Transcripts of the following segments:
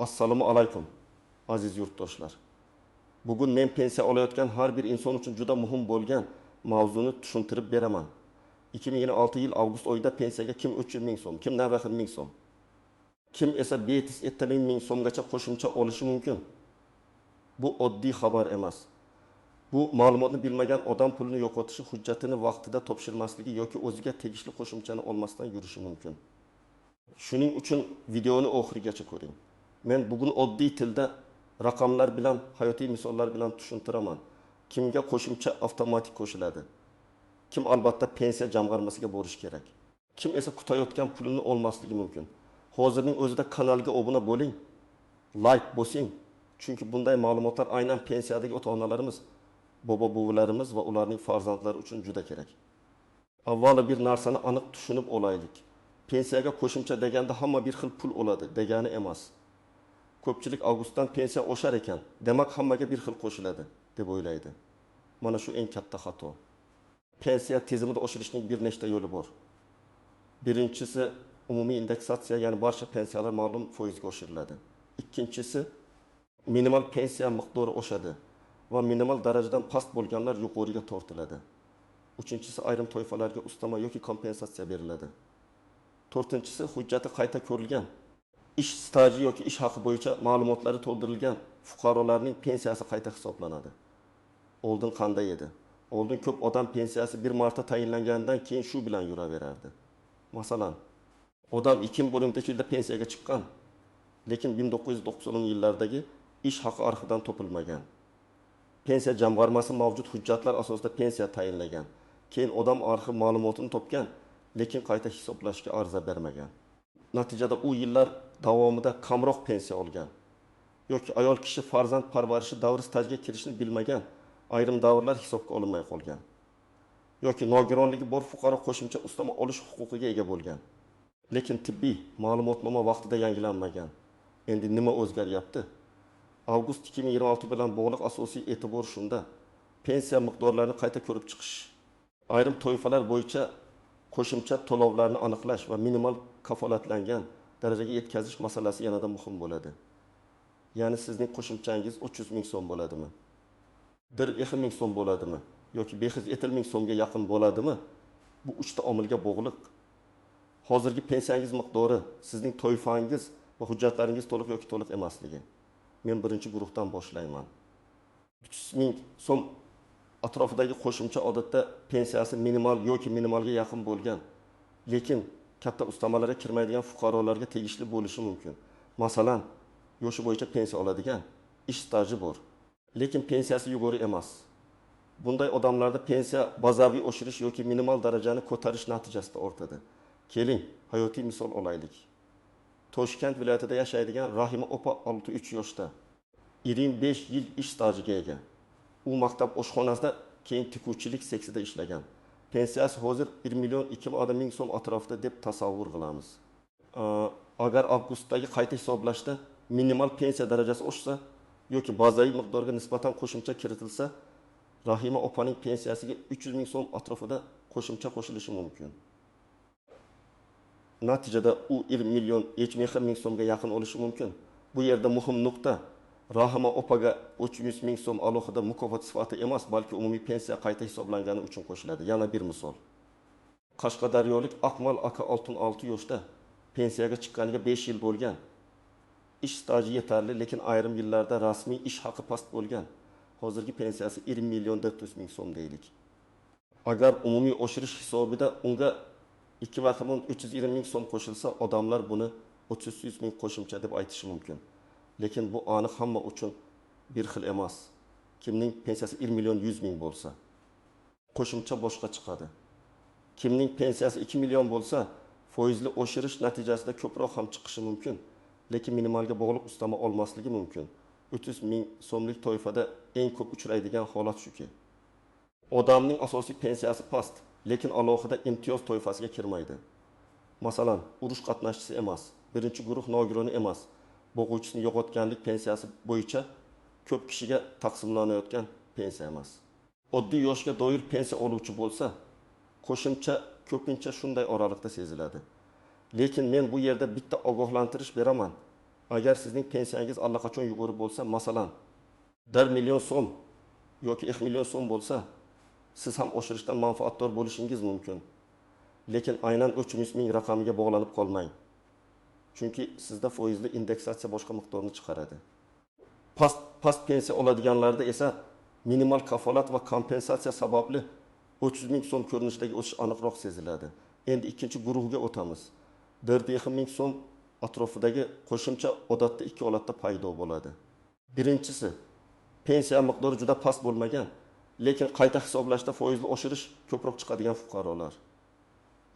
Assalomu alaykum aziz yurtdoshlar. Bugun men pensiya olayotgan har bir inson uchun juda muhim bo'lgan mavzuni tushuntirib beraman. 2026 yil avgust oyida pensiyaga kim 300 ming so'm, kim navbahir ming so'm, kim esa betis 70 ming so'mgacha qo'shimcha olishi mumkin. Bu oddiy xabar emas. Bu ma'lumotni bilmagan odam pulini yo'qotishi, hujjatini vaqtida topshirmasligi yoki o'ziga tegishli qo'shimchani olmasdan yurishi mumkin. Shuning uchun videoni oxirigacha ko'ring. Men bugun oddiy tilda raqamlar bilan, hayotiy misollar bilan tushuntiraman. Kimga qo'shimcha avtomatik qo'shiladi? Kim albatta pensiya jamg'armasiga borish kerak? Kim esa kutayotgan pulini olmasligi mumkin? Hozirning o'zida kanalga obuna bo'ling, like bosing. Chunki bunday ma'lumotlar aynan pensiyadagi ota-onalarimiz, bobo-buvilarimiz va ularning farzandlari uchun juda kerak. Avvalo bir narsani aniq tushunib olaylik. Pensiyaga qo'shimcha deganda hamma bir xil pul oladi degani emas. Ko'pchilik avgustdan pensiya oshar ekan, demak hammaga bir xil qo'shiladi deb o'ylaydi. Mana shu eng katta xato. Pensiya tizimida oshirishning bir nechta yo'li bor. Birinchisi umumiy indeksatsiya, ya'ni barcha pensiyalar ma'lum foizga oshiriladi. Ikkinchisi minimal pensiya miqdori oshadi va minimal darajadan past bo'lganlar yuqoriga tortiladi. Uchinchisi ayrim toifalarga ustama yoki kompensatsiya beriladi. To'rtinchisi hujjati qayta ko'rilgan, ish staji yoki ish haqi bo'yicha ma'lumotlari to'ldirilgan fuqarolarning pensiyasi qayta hisoblanadi. Oldin qanday edi? Oldin ko'p odam pensiyasi bir marta tayinlangandan keyin shu bilan yuraverardi. Masalan, odam 2012-yilda pensiyaga chiqqan, lekin 1990-yillardagi ish haqi arxividan topilmagan. Pensiya jamg'armasi mavjud hujjatlar asosida pensiya tayinlagan. Keyin odam arxiv ma'lumotini topgan, lekin qayta hisoblashga ariza bermagan. Natijada u yillar davomida kamroq pensiya olgan. Yoki ayol kishi farzand parvarishi davri stajiga kirishni bilmagan, ayrim davrlar hisobga olinmay qolgan. Yoki nogironligi bor fuqaro qo'shimcha ustama olish huquqiga ega bo'lgan. Lekin tibbiy ma'lumotnoma vaqtida yangilanmagan. Endi nima o'zgaryapti? Avgust 2026 bilan bog'liq asosiy e'tibor shunda: pensiya miqdorlarini qayta ko'rib chiqish, ayrim toifalar bo'yicha qo'shimcha to'lovlarni aniqlash va minimal kafolatlangan darajaga yetkazish masalasi yanada muhim bo'ladi. Ya'ni sizning qo'shimchangiz 300 ming so'm bo'ladimi? 1 ming so'm bo'ladimi? Yoki 570 ming so'mga yaqin bo'ladimi? Bu uchta omilga bog'liq. Hozirgi pensiyangiz miqdori, sizning toifangiz va hujjatlaringiz to'liq yoki to'liq emasligi. Men birinchi guruhdan boshlayman. 300 ming so'm atrofidagi qo'shimcha odatda pensiyasi minimal yoki minimalga yaqin bo'lgan, lekin katta ustamalarga kirmaydigan fuqarolarga tegishli bo'lishi mumkin. Masalan, yoshi bo'yicha pensiya oladigan, ish staji bor, lekin pensiyasi yuqori emas. Bunday odamlarda pensiya bazaviy oshirish yoki minimal darajani ko'tarish natijasida ortadi. Keling, hayotiy misol olaylik. Toshkent viloyatida yashaydigan Rahima opa 63 yoshda. 25 yil ish stajiga ega. U maktab oshxonasida, keyin tikuvchilik seksida ishlagan. Pensiyasi hozir 1 million 200 ming so'm atrofida deb tasavvur qilamiz. Agar avgustdagi qayta hisoblashda minimal pensiya darajasi oshsa yoki bazaviy miqdorga nisbatan qo'shimcha kiritilsa, Rahima opaning pensiyasiga 300 ming so'm atrofida qo'shimcha qo'shilishi mumkin. Natijada u 1 million 70 ming so'mga yaqin olishi mumkin. Bu yerda muhim nuqta: Rahima opaga 300 ming so'm alohida mukofot sifati emas, balki umumiy pensiya qayta hisoblangani uchun qo'shiladi. Yana bir misol. Qashqadaryolik Aqmal aka 66 yoshda, pensiyaga chiqqaniga 5 yil bo'lgan. Ish staji yetarli, lekin ayrim yillarda rasmiy ish haqi past bo'lgan. Hozirgi pensiyasi 1 million 400 ming so'm deylik. Agar umumiy oshirish hisobida unga 2 million 320 ming so'm qo'shilsa, odamlar buni 300 ming qo'shimcha deb aytishi mumkin. Lekin bu aniq hamma uchun bir xil emas. Kimning pensiyasi 1 million 100 ming bo'lsa, qo'shimcha boshqa chiqadi. Kimning pensiyasi 2 million bo'lsa, foizli oshirish natijasida ko'proq ham chiqishi mumkin, lekin minimalga bog'liq ustama olmasligi mumkin. 300 ming so'mlik toifada eng ko'p uchraydigan holat shuki. Odamning asosiy pensiyasi past, lekin alohida imtiyoz toifasiga kirmaydi. Masalan, urush qatnashchisi emas, birinchi guruh nogironi emas, bo'g'uvchisini yo'qotganlik pensiyasi bo'yicha ko'p kishiga taqsimlanayotgan pensiya emas. Oddiy yoshga doir pensiya oluvchi bo'lsa, qo'shimcha ko'pincha shunday oralikda seziladi. Lekin men bu yerda bitta ogohlantirish beraman. Agar sizning pensiyangiz allaqachon yuqori bo'lsa, masalan, 1 million so'm yoki 2 million so'm bo'lsa, siz ham oshirishdan manfaatdor bo'lishingiz mumkin. Lekin aynan 300 ming raqamiga bog'lanib qolmang. Chunki sizda foizli indeksatsiya boshqa miqdorni chiqaradi. Past pensiya oladiganlarda esa minimal kafolat va kompensatsiya sababli 30 ming so'm ko'rinishidagi o'sish aniqroq seziladi. Endi ikkinchi guruhga o'tamiz. 4,5 ming so'm atrofidagi qo'shimcha odatda ikki holatda paydo bo'ladi. Birinchisi, pensiya miqdori juda past bo'lmagan, lekin qayta hisoblashda foizli oshirish ko'proq chiqadigan fuqarolar.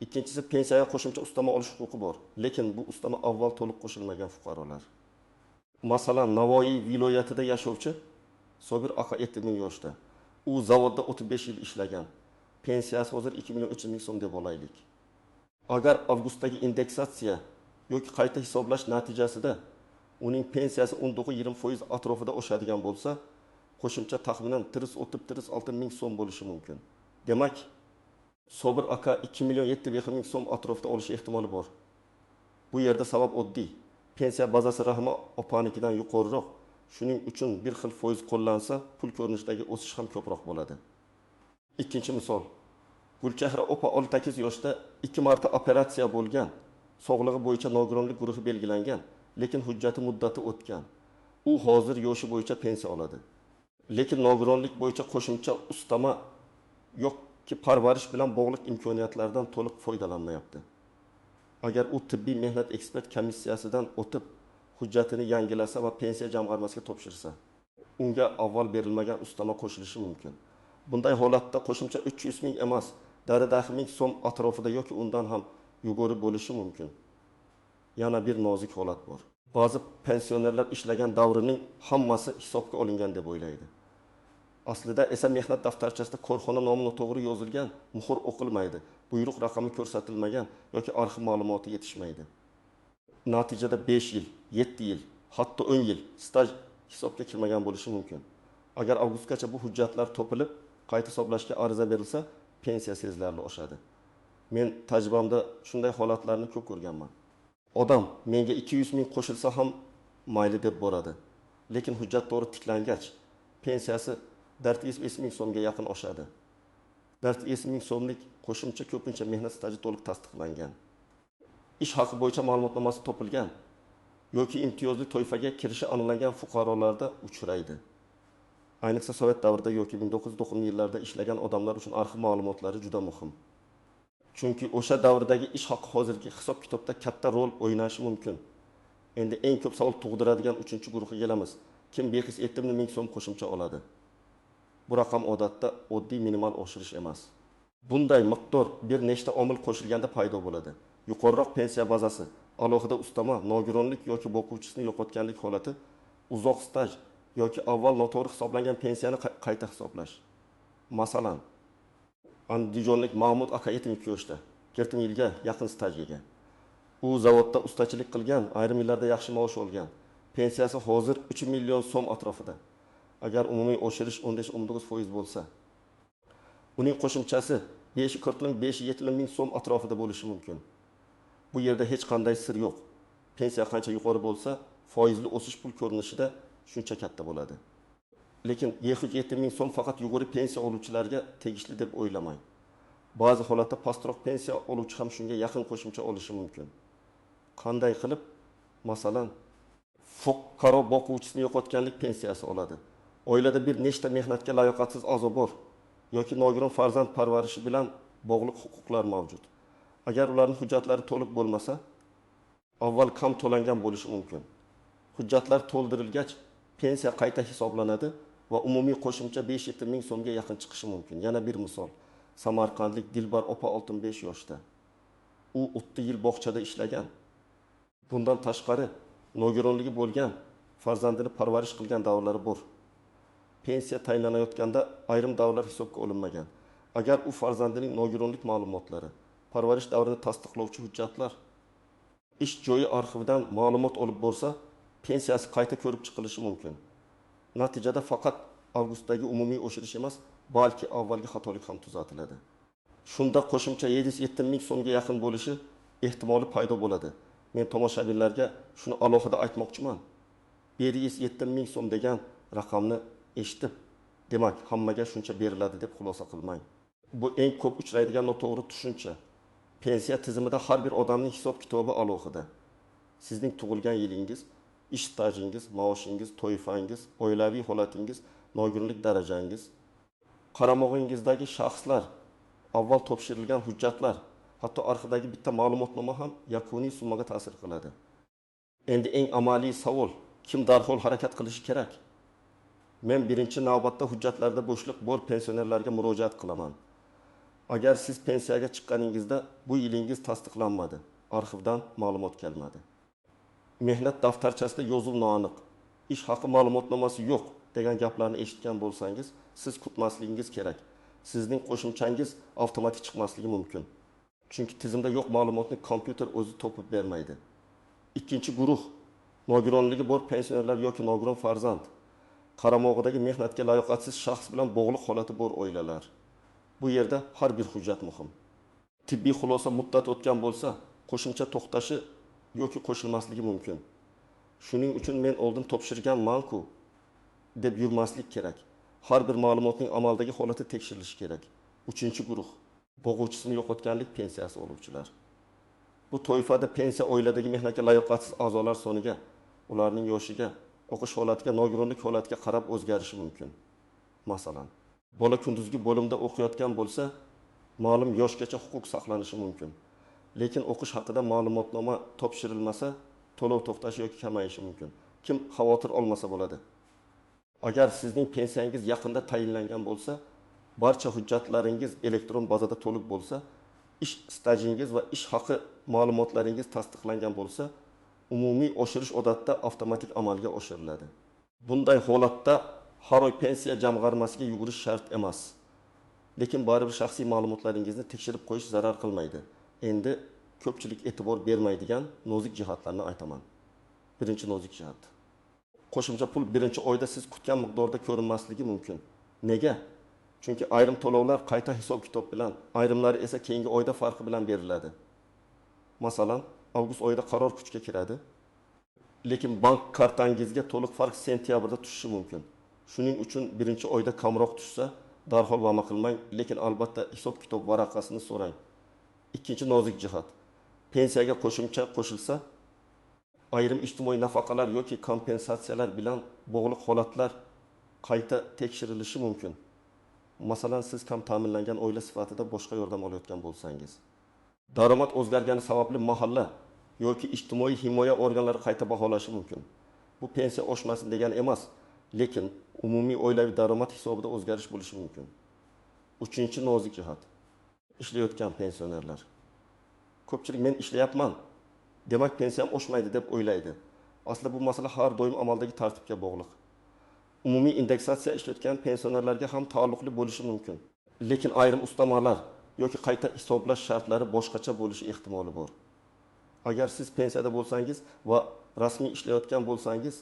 Ikkinchisi, pensiyaga qo'shimcha ustama olish huquqi bor, lekin bu ustama avval to'liq qo'shilmagan fuqarolar. Masalan, Navoiy viloyatida yashovchi Sobir aka 70 ming yoshda. U zavodda 35 yil ishlagan. Pensiyasi hozir 2 million 300 ming so'm deb olaylik. Agar avgustdagi indeksatsiya yoki qayta hisoblash natijasida uning pensiyasi 19-20% atrofida oshadigan bo'lsa, qo'shimcha taxminan 330-360 ming so'm bo'lishi mumkin. Demak, Sobir aka 2 million 7,5 ming so'm atrofida olishi ehtimoli bor. Bu yerda sabab oddiy. Pensiya bazasi Rahma opanikidan yuqoriroq. Shuning uchun bir xil foiz qo'llansa, pul ko'rinishidagi o'sish ham ko'proq bo'ladi. Ikkinchi misol. Gulchehra opa 18 yoshda 2 marta operatsiya bo'lgan. Sog'lig'i bo'yicha nogironlik guruhi belgilangan, lekin hujjati muddati o'tgan. U hozir yoshi bo'yicha pensiya oladi. Lekin nogironlik bo'yicha qo'shimcha ustama yoki parvarish bilan bog'liq imkoniyatlardan to'liq foydalanmayapti. Agar u tibbiy mehnat ekspert komissiyasidan o'tib, hujjatini yangilasa va pensiya jamg'armasiga topshirsa, unga avval berilmagan ustama qo'shilishi mumkin. Bunday holatda qo'shimcha 300 ming emas, 4,5 ming so'm atrofida yoki undan ham yuqori bo'lishi mumkin. Yana bir nozik holat bor. Ba'zi pensionerlar ishlagan davrining hammasi hisobga olingan deb o'ylaydi. Aslida esa mehnat daftarchasida korxona nomi to'g'ri yozilgan, muhr o'qilmaydi, buyruq raqami ko'rsatilmagan yoki arxiv ma'lumoti yetishmaydi. Natijada 5 yil, 7 yil, hatto 10 yil staj hisobga kirmagan bo'lishi mumkin. Agar avgustgacha bu hujjatlar topilib, qayta hisoblashga ariza berilsa, pensiya sezilarli oshadi. Men tajribamda shunday holatlarni ko'p ko'rganman. Odam menga 200 ming qo'shilsa ham mayli deb boradi. Lekin hujjat to'g'ri tiklangach, pensiyasi 400 ming so'mga yaqin oshadi. 400 ming so'mlik qo'shimcha ko'pincha mehnat staji to'liq tasdiqlangan. Ish haqi bo'yicha ma'lumotnomasi topilgan yoki imtiyozli toifaga kirishi aniqlangan fuqarolarda uchraydi. Ayniqsa Sovet davrida yoki 1990 yillarda ishlagan odamlar uchun arxiv ma'lumotlari juda muhim. Chunki o'sha davrdagi ish haqi hozirgi hisob-kitobda katta rol o'ynashi mumkin. Endi eng ko'p savol tug'diradigan 3-guruhga kelamiz. Kim 570 ming so'm qo'shimcha oladi? Bu raqam odatda oddiy minimal oshirish emas. Bunday miqdor bir nechta omil qo'shilganda paydo bo'ladi. Yuqoriroq pensiya bazasi, alohida ustama, nogironlik yoki boquvchisini yo'qotganlik holati, uzoq staj yoki avval noto'g'ri hisoblangan pensiyani qayta hisoblash. Masalan, Andijonlik Mahmud aka 72 yoshda, 40 yilga yaqin stajga. U zavodda ustachilik qilgan, ayrim yillarda yaxshi maosh olgan. Pensiyasi hozir 3 million so'm atrofida. Agar umumiy oshirish 15-19% bo'lsa, uning qo'shimchasi 540-570 ming so'm atrofida bo'lishi mumkin. Bu yerda hech qanday sir yo'q. Pensiya qancha yuqori bo'lsa, foizli o'sish pul ko'rinishida shuncha katta bo'ladi. Lekin 770 ming so'm faqat yuqori pensiya oluvchilarga tegishli deb o'ylamang. Ba'zi holatda pastroq pensiya oluvchi ham shunga yaqin qo'shimcha olishi mumkin. Qanday qilib? Masalan, fuqaro boquvchisini yo'qotganlik pensiyasi oladi. Oilada bir nechta mehnatga layoqatsiz a'zo bor yoki nogiron farzand parvarishi bilan bog'liq huquqlar mavjud. Agar ularning hujjatlari to'liq bo'lmasa, avval kam to'langan bo'lishi mumkin. Hujjatlar to'ldirilgach, pensiya qayta hisoblanadi va umumiy qo'shimcha 5-7 ming so'mga yaqin chiqishi mumkin. Yana bir misol. Samarqandlik Dilbar opa 65 yoshda. U 30 yil bog'chada ishlagan. Bundan tashqari nogironligi bo'lgan, farzandini parvarish qilgan davrlari bor. Pensiya tayinlanayotganda ayrim davrlar hisobga olinmagan. Agar u farzandining nogironlik ma'lumotlari, parvarish davrini tasdiqlovchi hujjatlar, ish joyi arxividan ma'lumot olib bo'lsa, pensiyasi qayta ko'rib chiqilishi mumkin. Natijada faqat avgustdagi umumiy oshirish emas, balki avvalgi xatolik ham tuzatiladi. Shunda qo'shimcha 770 ming so'mga yaqin bo'lishi ehtimoli paydo bo'ladi. Men tomoshabinlarga shuni alohida aytmoqchiman. 7 ming so'm degan raqamni eshitib, demak, hammaga shuncha beriladi deb xulosa qilmang. Bu eng ko'p uchraydigan noto'g'ri tushuncha. Pensiya tizimida har bir odamning hisob-kitobi alohida. Sizning tug'ilgan yilingiz, ish stajingiz, maoshingiz, toifangiz, oilaviy holatingiz, nogironlik darajangiz, qaramog'ingizdagi shaxslar, avval topshirilgan hujjatlar, hatto arxivdagi bitta ma'lumotnoma ham yakuniy summaga ta'sir qiladi. Endi eng amaliy savol, kim darhol harakat qilishi kerak? Men birinchi navbatda hujjatlarda bo'shliq bor pensionerlarga murojaat qilaman. Agar siz pensiyaga chiqqaningizda bu yilingiz tasdiqlanmadi, arxivdan ma'lumot kelmadi, mehnat daftarchasida yozuv noaniq, ish haqi ma'lumotnomasi yo'q degan gaplarni eshitgan bo'lsangiz, siz kutmasligingiz kerak. Sizning qo'shimchangiz avtomatik chiqmasligi mumkin. Chunki tizimda yo'q ma'lumotni kompyuter o'zi topib bermaydi. Ikkinchi guruh, nogironligi bor pensionerlar yoki nogiron farzand, qaramog'idagi mehnatga layoqatsiz shaxs bilan bog'liq holati bor oilalar. Bu yerda har bir hujjat muhim. Tibbiy xulosa muddat o'tgan bo'lsa, qo'shimcha to'xtashi yoki qo'shilmasligi mumkin. Shuning uchun men oldin topshirganman-ku deb yurmaslik kerak. Har bir ma'lumotning amaldagi holati tekshirilishi kerak. Uchinchi guruh, bo'g'uvchisini yo'qotganlik pensiyasi oluvchilar. Bu toifada pensiya oiladagi mehnatga layoqatsiz a'zolar soniga, ularning yoshiga, o'qish holatiga, nogironlik holatiga qarab o'zgarishi mumkin. Masalan, bola kunduzgi bo'limda o'qiyotgan bo'lsa, ma'lum yoshgacha huquq saqlanishi mumkin. Lekin o'qish haqida ma'lumotnoma topshirilmasa, to'lov to'xtashi yoki kamayishi mumkin. Kim xavotir olmasa bo'ladi. Agar sizning pensiyangiz yaqinda tayinlangan bo'lsa, barcha hujjatlaringiz elektron bazada to'liq bo'lsa, ish stajingiz va ish haqi ma'lumotlaringiz tasdiqlangan bo'lsa, umumiy oshirish odatda avtomatik amalga oshiriladi. Bunday holatda har oy pensiya jamg'armasiga yugurish shart emas. Lekin baribir shaxsiy ma'lumotlaringizni tekshirib qo'yish zarar qilmaydi. Endi ko'pchilik e'tibor bermaydigan nozik jihatlarni aytaman. Birinchi nozik jihat. Qo'shimcha pul birinchi oyda siz kutgan miqdorda ko'rinmasligi mumkin. Nega? Chunki ayrim to'lovlar qayta hisob-kitob bilan, ayrimlari esa keyingi oyda farqi bilan beriladi. Masalan, avgust oyida qaror kuchga kiradi, lekin bank kartangizga to'liq farq sentyabrda tushishi mumkin. Shuning uchun birinchi oyda kamroq tushsa, darhol va'ma qilmang, lekin albatta hisob-kitob varaqasini so'rang. Ikkinchi nozik jihat. Pensiyaga qo'shimcha qo'shilsa, ayrim ijtimoiy nafaqalar yoki kompensatsiyalar bilan bog'liq holatlar qayta tekshirilishi mumkin. Masalan, siz kam ta'minlangan oila sifatida boshqa yordam olayotgan bo'lsangiz, daromad o'zgargani sababli mahalla yoki ijtimoiy himoya organlari qayta baholashi mumkin. Bu pensiya oshmasin degani emas, lekin umumiy oilaviy daromad hisobida o'zgarish bo'lishi mumkin. Uchinchi nozik jihat. Ishlayotgan pensionerlar. Ko'pchilik men ishlayapman, demak pensiyam oshmaydi deb o'ylaydi. Aslida bu masala har doim amaldagi tartibga bog'liq. Umumiy indeksatsiya ishlayotgan pensionerlarga ham taalluqli bo'lishi mumkin. Lekin ayrim ustamalar yoki qayta hisoblash shartlari boshqacha bo'lishi ehtimoli bor. Agar siz pensiyada bo'lsangiz va rasmiy ishlayotgan bo'lsangiz,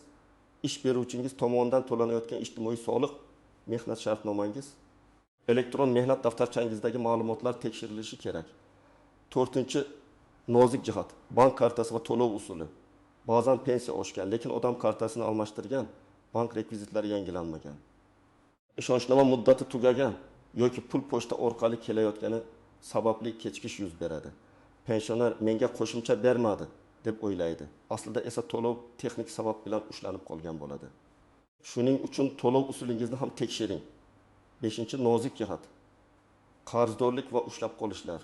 ish beruvchingiz tomonidan to'lanayotgan ijtimoiy soliq, mehnat shartnomangiz, elektron mehnat daftarchangizdagi ma'lumotlar tekshirilishi kerak. 4-chi nozik jihat, bank kartasi va to'lov usuli. Ba'zan pensiya oshgan, lekin odam kartasini almashtirgan, bank rekvizitlari yangilanmagan. Ishonchnoma muddati tugagan yoki pul pochta orqali kelayotgani sababli kechikish yuz beradi. Pensioner menga qo'shimcha bermadi deb o'ylaydi. Aslida esa to'lov texnik sabab bilan ushlanib qolgan bo'ladi. Shuning uchun to'lov usulingizni ham tekshiring. 5-chi nozik jihat. Qarzdorlik va ushlab qolishlar.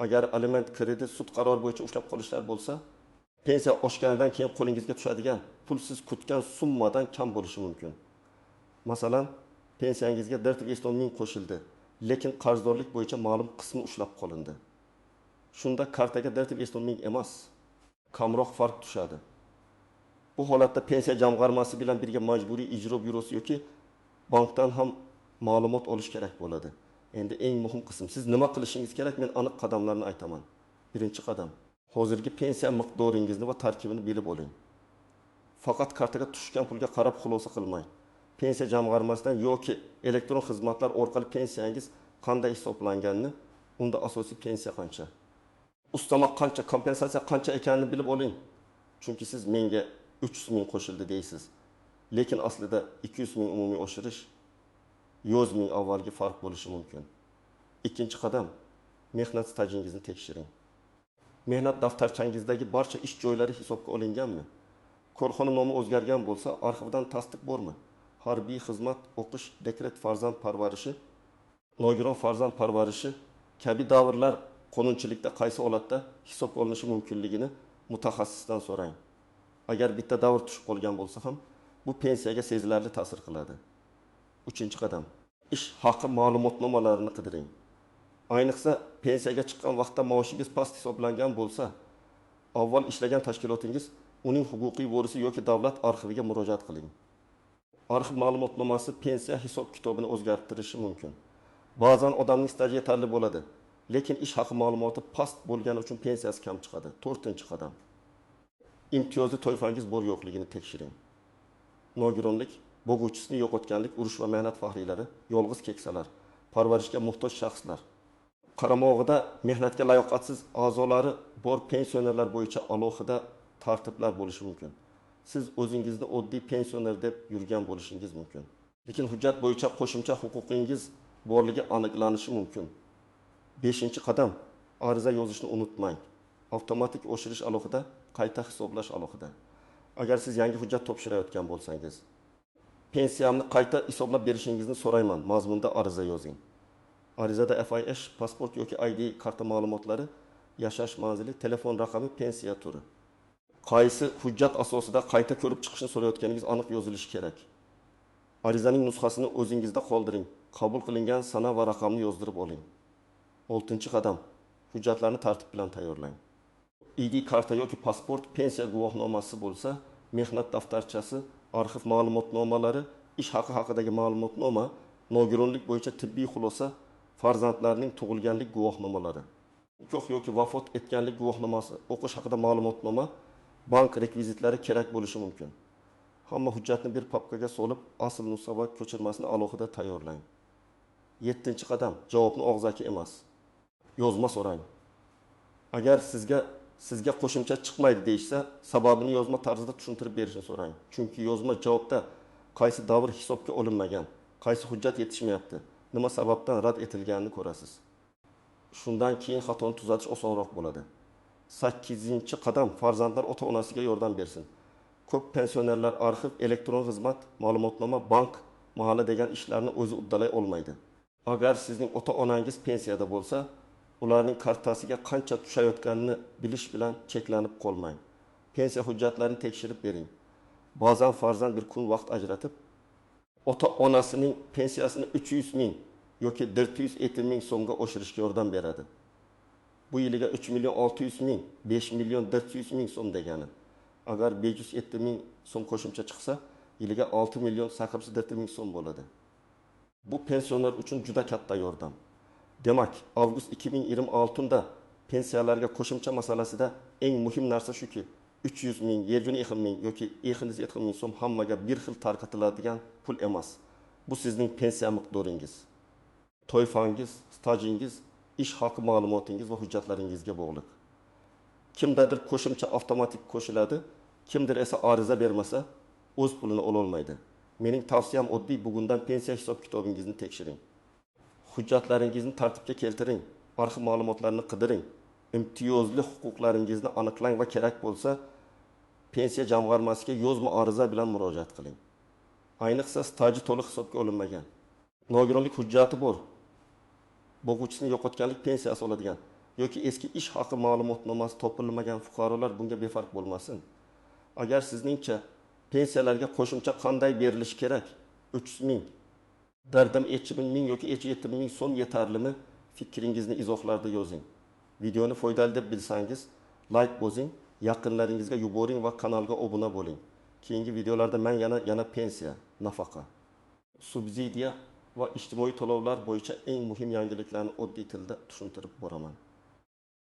Agar aliment, kredit, sud qarori bo'yicha ushlab qolishlar bo'lsa, pensiya oshganidan keyin qo'lingizga tushadigan pul siz kutgan summadan kam bo'lishi mumkin. Masalan, pensiyangizga 420 ming qo'shildi, lekin qarzdorlik bo'yicha ma'lum qismi ushlab qolindi. Shunda kartaga 420 ming emas, kamroq farq tushadi. Bu holatda pensiya jamg'armasi bilan birga majburiy ijro byurosi yoki bankdan ham ma'lumot olish kerak bo'ladi. Endi eng muhim qism, siz nima qilishingiz kerak? Men aniq qadamlarni aytaman. Birinchi qadam, hozirgi pensiya miqdoringizni va tarkibini bilib oling. Faqat kartaga tushgan pulga qarab xulosa qilmang. Pensiya jamg'armasidan yoki elektron xizmatlar orqali pensiyangiz qanday hisoblanganini, unda asosiy pensiya qancha, Ustama qancha kompensatsiya qancha ekanini bilib oling. Chunki siz menga 300 ming qo'shildi deysiz. Lekin aslida 200 ming umumiy oshirish 100 ming avvalgi farq bo'lishi mumkin. Ikkinchi qadam, mehnat stajingizni tekshiring. Mehnat daftarchangizdagi barcha ish joylari hisobga olinganmi? Korxona nomi o'zgargan bo'lsa, arxivdan tasdiq bormi? Harbiy xizmat, o'qish, dekret farzand parvarishi, nogiron farzand parvarishi kabi davrlar qonunchilikda qaysi holatda hisobga olinishi mumkinligini mutaxassisdan so'rang. Agar bitta davr tushib qolgan bo'lsa ham, bu pensiyaga sezilarli ta'sir qiladi. Uchinchi qadam, ish haqi ma'lumotnomalarini qidiring. Ayniqsa pensiyaga chiqqan vaqtda maoshingiz past hisoblangan bo'lsa, avval ishlagan tashkilotingiz uning huquqiy vorisi yoki davlat arxiviga murojaat qiling. Arxiv ma'lumotnomasi pensiya hisob kitobini o'zgartirishi mumkin. Ba'zan odamning staji yetarli bo'ladi, lekin ish haqi ma'lumoti past bo'lgani uchun pensiyasi kam chiqadi. 4-qadam. Imtiyozli toifangiz bor yo'qligini tekshiring. Nogironlik, bo'g'uvchisini yo'qotganlik, urush va mehnat faxriylari, yolg'iz keksalar, parvarishga muhtoj shaxslar, qaramog'ida mehnatga layoqatsiz a'zolari bor pensionerlar bo'yicha alohida tartiblar bo'lishi mumkin. Siz o'zingizni oddiy pensioner deb yurgan bo'lishingiz mumkin. Lekin hujjat bo'yicha qo'shimcha huquqingiz borligi aniqlanishi mumkin. 5-qadam, ariza yozishni unutmang. Avtomatik oshirish alohida, qayta hisoblash alohida. Agar siz yangi hujjat topshirayotgan bo'lsangiz, pensiyamni qayta hisoblab berishingizni so'rayman mazmunda ariza yozing. Arizada FIH, pasport yoki ID karta ma'lumotlari, yashash manzili, telefon raqami, pensiya turi. Qaysi hujjat asosida qayta ko'rib chiqishni so'rayotganingiz aniq yozilishi kerak. Arizaning nusxasini o'zingizda qoldiring. Qabul qilingan sana va raqamni yozdirib oling. 6-qadam, hujjatlarni tartib bilan tayyorlang. ID karta yoki pasport, pensiya guvohnomasi bo'lsa, mehnat daftarchasi, arxiv ma'lumotnomalari, ish haqi haqidagi ma'lumotnoma, nogironlik bo'yicha tibbiy xulosa, farzandlarning tug'ilganlik guvohnomalari, nikoh yoki vafot etganlik guvohnomasi, o'qish haqida ma'lumotnoma, bank rekvizitlari kerak bo'lishi mumkin. Hamma hujjatni bir papkaga solib, asl nusxa va ko'chirmasini alohida tayyorlang. 7-qadam, javobni og'zaki emas, yozma so'rang. Agar sizga qo'shimcha chiqmaydi deyishsa, sababini yozma tarzida tushuntirib berishni so'rang. Chunki yozma javobda qaysi davr hisobga olinmagan, qaysi hujjat yetishmayapti, nima sababdan rad etilganini ko'rasiz. Shundan keyin xatoni tuzatish osonroq bo'ladi. 8-qadam, farzandlar ota-onasiga yordam bersin. Ko'p pensionerlar arxiv, elektron xizmat, ma'lumotnoma, bank, mahalla degan ishlarni o'zi uddalay olmaydi. Agar sizning ota-onangiz pensiyada bo'lsa, ularning kartasiga qancha tushayotganini bilish bilan cheklanib qolmang. Pensiya hujjatlarini tekshirib bering. Ba'zan farzand bir kun vaqt ajratib, ota-onasining pensiyasini 300 ming yoki 450 ming so'mga oshirishga yordam beradi. Bu yiliga 3 million 600 ming, 5 million 400 ming so'm degani. Agar 507 ming so'm qo'shimcha chiqsa, yiliga 6 million 804 ming so'm bo'ladi. Bu pensioner uchun juda katta yordam. Demak, avgust 2026da pensiyalarga qo'shimcha masalasida eng muhim narsa shuki, 300 ming, 720 ming yoki 720 ming so'm hammaga bir xil tarqatiladigan pul emas. Bu sizning pensiya miqdoringiz, toifangiz, stajingiz, ish haqi ma'lumotingiz va hujjatlaringizga bog'liq. Kimdadir qo'shimcha avtomatik qo'shiladi, kimdir esa ariza bermasa, o'z pulini ola olmaydi. Mening tavsiyam oddiy, bugundan pensiya hisob kitobingizni tekshiring. Hujjatlaringizni tartibga keltiring, arxiv ma'lumotlarini qidiring, imtiyozli huquqlaringizni aniqlang va kerak bo'lsa, pensiya jamg'armasiga yozma ariza bilan murojaat qiling. Ayniqsa staji to'liq hisobga olinmagan, nogironlik hujjati bor, bo'g'uvchisini yo'qotganlik pensiyasi oladigan yoki eski ish haqi ma'lumotnomasi topilmagan fuqarolar bunga befarq bo'lmasin. Agar sizningcha pensiyalarga qo'shimcha qanday berilishi kerak? 300 ming, dardim 70 ming yoki 70 ming so'm yetarlimi? Fikringizni izohlarda yozing. Videoni foydali deb bilsangiz, like bosing, yaqinlaringizga yuboring va kanalga obuna bo'ling. Keyingi videolarda men yana pensiya, nafaqa, subsidiya va ijtimoiy to'lovlar bo'yicha eng muhim yangiliklarni oddiy tilda tushuntirib boraman.